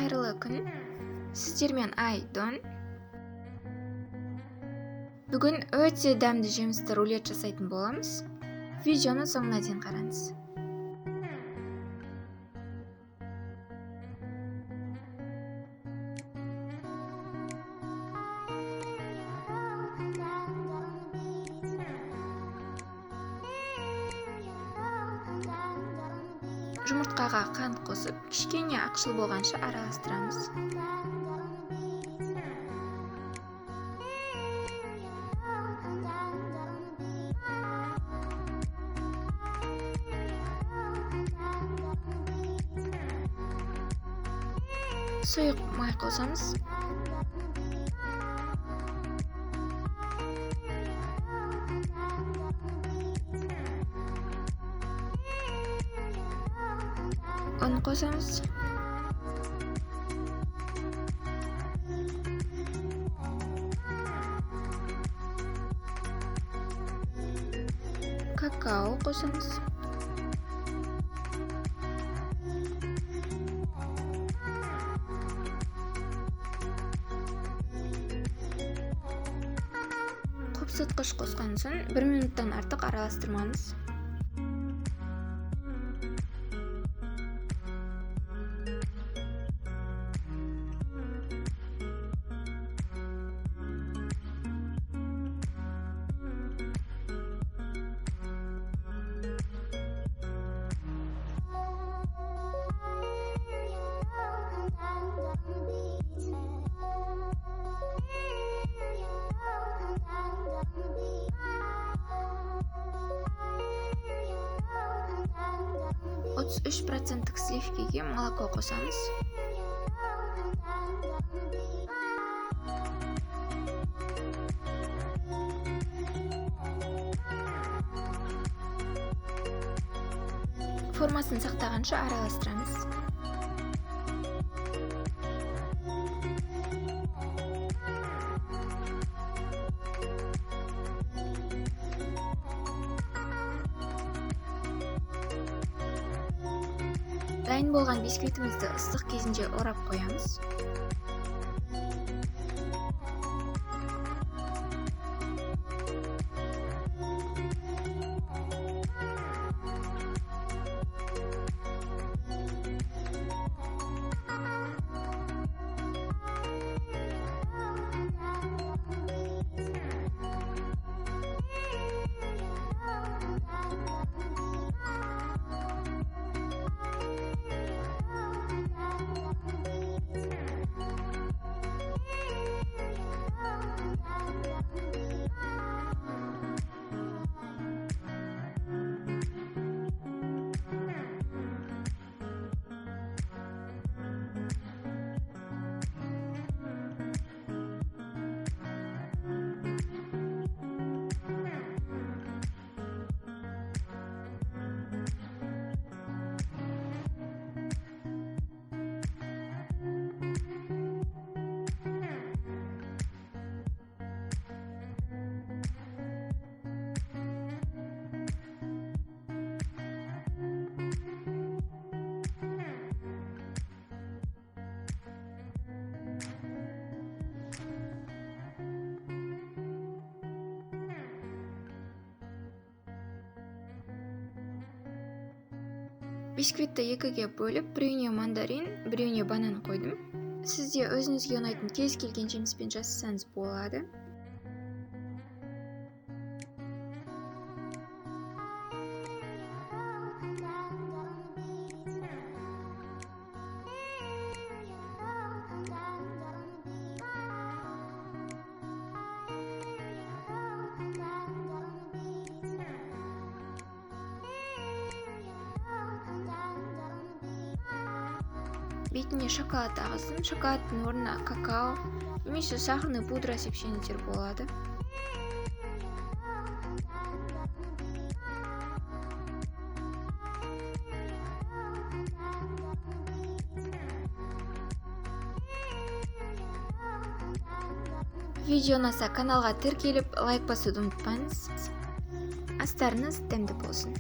Қайырлы күн. Сіздермен Айдон. Бүгін өте дәмді жемісті рулет жасайтын боламыз. Видеоны соңына дейін қараңыз. Жұмыртқаға қант қосып, кішкене ақшыл болғанша араластырамыз. Сұйық май қосамыз. Ұн қосамыз. Какао қосамыз. Қопсытқыш қосқан соң 1 минуттан артық араластырмаңыз. Отыз 3% сливкеге молоко қосамыз. Формасын сақтағанша араластырамыз. Дайын болған бисквитімізді ыстық кезінде орап қоямыз. Бисквитті екіге бөліп, біреуіне мандарин, біреуіне банан қойдым. Сізде өзіңізге ұнайтын кез келген жеміспен жасасаңыз болады. Бетіне шоколад ағызсын. Шоколадтың орнына какао немесе сахарный пудра сепсеңіздер болады. Видео ұнаса каналға тіркеліп, лайк басуды ұмытпаңыз. Астарыңыз дәмді болсын.